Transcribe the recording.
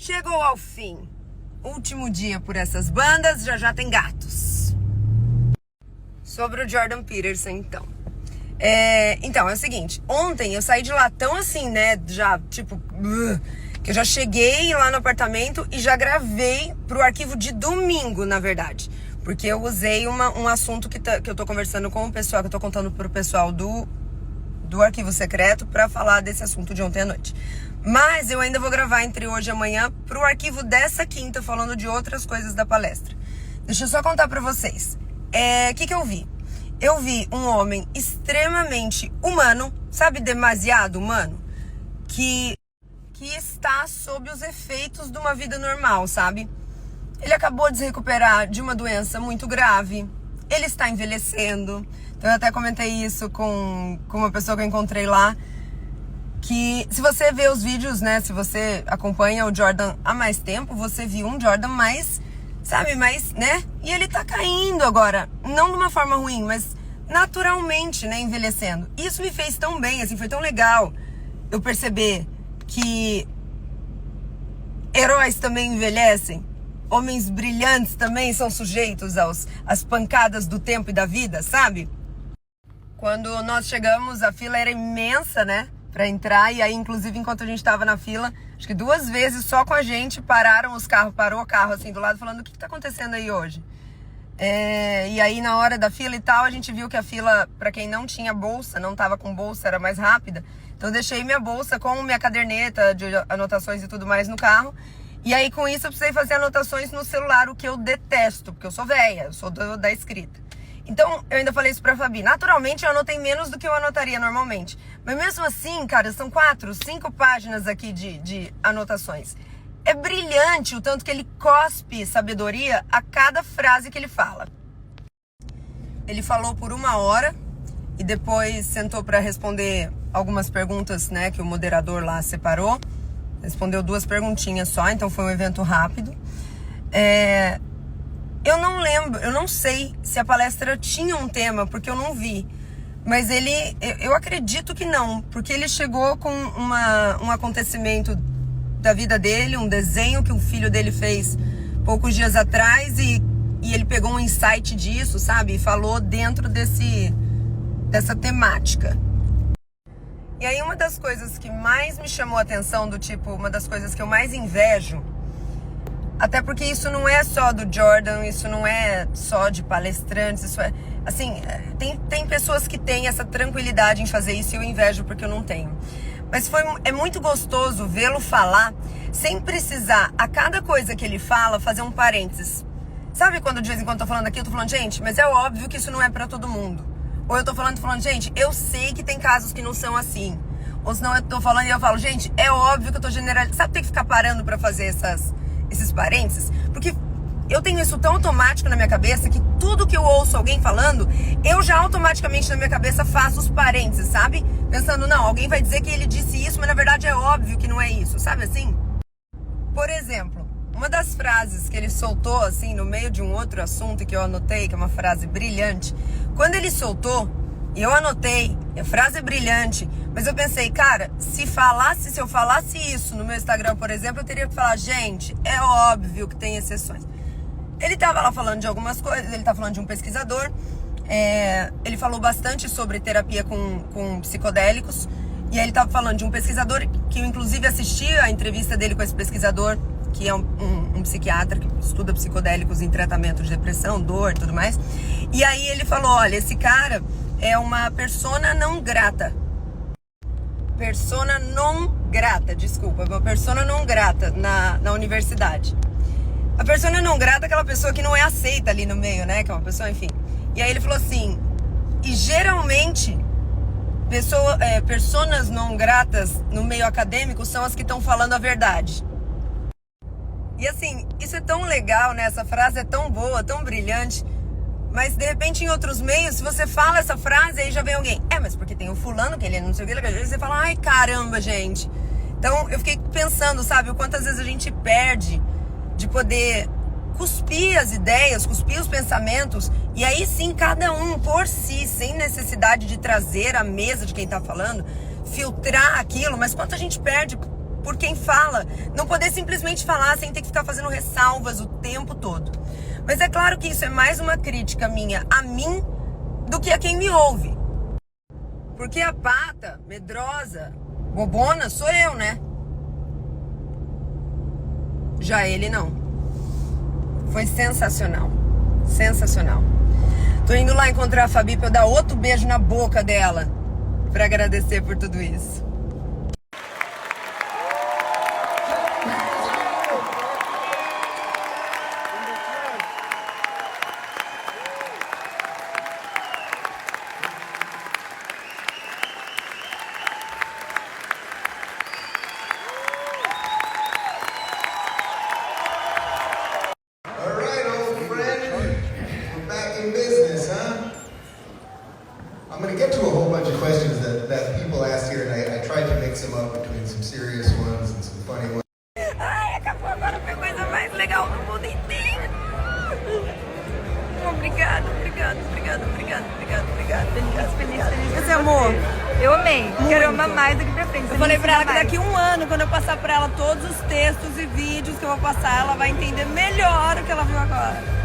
Chegou ao fim. Último dia por essas bandas, já tem gatos. Sobre o Jordan Peterson, então. Então, é o seguinte. Ontem eu saí de lá tão assim, né? Já, tipo... que eu já cheguei lá no apartamento e já gravei pro arquivo de domingo, na verdade. Porque eu usei um assunto que eu tô conversando com o pessoal, que eu tô contando pro pessoal do arquivo secreto pra falar desse assunto de ontem à noite. Mas eu ainda vou gravar entre hoje e amanhã pro arquivo dessa quinta, falando de outras coisas da palestra. Deixa eu só contar pra vocês. O que eu vi? Eu vi um homem extremamente humano, sabe, demasiado humano, que está sob os efeitos de uma vida normal, sabe? Ele acabou de se recuperar de uma doença muito grave, ele está envelhecendo. Então eu até comentei isso com uma pessoa que eu encontrei lá, que se você vê os vídeos, né, se você acompanha o Jordan há mais tempo, você viu um Jordan mais, sabe, mais, né? E ele tá caindo agora, não de uma forma ruim, mas naturalmente, né, envelhecendo. Isso me fez tão bem, assim, foi tão legal eu perceber que heróis também envelhecem, homens brilhantes também são sujeitos às pancadas do tempo e da vida, sabe? Quando nós chegamos, a fila era imensa, né, pra entrar, e aí, inclusive, enquanto a gente tava na fila, acho que 2 vezes só com a gente parou o carro assim do lado, falando: o que tá acontecendo aí hoje? E aí, na hora da fila e tal, a gente viu que a fila, pra quem não tinha bolsa, não tava com bolsa, era mais rápida. Então eu deixei minha bolsa com minha caderneta de anotações e tudo mais no carro. E aí com isso eu precisei fazer anotações no celular, o que eu detesto, porque eu sou velha, eu sou da escrita. Então eu ainda falei isso pra Fabi. Naturalmente eu anotei menos do que eu anotaria normalmente. Mas mesmo assim, cara, são 4, 5 páginas aqui de anotações. É brilhante o tanto que ele cospe sabedoria a cada frase que ele fala. Ele falou por 1 hora e depois sentou para responder algumas perguntas, né, que o moderador lá separou. Respondeu 2 perguntinhas só, então foi um evento rápido. Eu não lembro, eu não sei se a palestra tinha um tema, porque eu não vi. Mas eu acredito que não, porque ele chegou com um acontecimento da vida dele, um desenho que um filho dele fez poucos dias atrás e ele pegou um insight disso, sabe? E falou dentro dessa temática. E aí uma das coisas que mais me chamou a atenção, uma das coisas que eu mais invejo, até porque isso não é só do Jordan, isso não é só de palestrantes, isso é, assim, tem pessoas que têm essa tranquilidade em fazer isso e eu invejo porque eu não tenho. Mas é muito gostoso vê-lo falar sem precisar, a cada coisa que ele fala, fazer um parênteses. Sabe quando de vez em quando eu tô falando aqui, eu tô falando, gente, mas é óbvio que isso não é pra todo mundo. Ou eu tô falando, gente, eu sei que tem casos que não são assim. Ou senão eu tô falando e eu falo, gente, é óbvio que eu tô generalizando. Sabe, tem que ficar parando pra fazer esses parênteses? Porque eu tenho isso tão automático na minha cabeça que tudo que eu ouço alguém falando, eu já automaticamente na minha cabeça faço os parênteses, sabe? Pensando, não, alguém vai dizer que ele disse isso, mas na verdade é óbvio que não é isso, sabe assim? Por exemplo, uma das frases que ele soltou, assim, no meio de um outro assunto que eu anotei, que é uma frase brilhante, quando ele soltou, eu anotei, a frase é brilhante, mas eu pensei, cara, se eu falasse isso no meu Instagram, por exemplo, eu teria que falar, gente, é óbvio que tem exceções. Ele tava lá falando de algumas coisas, ele tá falando de um pesquisador, ele falou bastante sobre terapia com psicodélicos, e aí ele tava falando de um pesquisador que eu inclusive assisti a entrevista dele com esse pesquisador, que é um psiquiatra que estuda psicodélicos em tratamento de depressão, dor e tudo mais. E aí ele falou, olha, esse cara é uma persona não grata. Persona non grata, desculpa, uma persona non grata na universidade. A persona não grata é aquela pessoa que não é aceita ali no meio, né? Que é uma pessoa, enfim. E aí ele falou assim, e geralmente personas não gratas no meio acadêmico são as que estão falando a verdade. E assim, isso é tão legal, né? Essa frase é tão boa, tão brilhante. Mas de repente em outros meios, se você fala essa frase, aí já vem alguém, mas porque tem o fulano, que ele não sei o que, às vezes você fala, ai caramba, gente. Então eu fiquei pensando, sabe, o quantas vezes a gente perde de poder cuspir as ideias, cuspir os pensamentos, e aí sim, cada um por si, sem necessidade de trazer à mesa de quem tá falando, filtrar aquilo, mas quanto a gente perde por quem fala. Não poder simplesmente falar sem ter que ficar fazendo ressalvas o tempo todo. Mas é claro que isso é mais uma crítica minha a mim do que a quem me ouve. Porque a pata, medrosa, bobona, sou eu, né? Já ele não. Foi sensacional. Sensacional. Tô indo lá encontrar a Fabi pra eu dar outro beijo na boca dela pra agradecer por tudo isso. I'm going to get to a whole bunch of questions that people asked here, and I tried to mix them up between some serious ones and some funny ones. Ai, acabou agora, foi a coisa mais legal do mundo inteiro. Obrigada. Feliz. Esse amor. Eu amei. Muito. Quero amar mais daqui pra frente. Eu falei pra ela que daqui a um ano, quando eu passar pra ela todos os textos e vídeos que eu vou passar, ela vai entender melhor o que ela viu agora.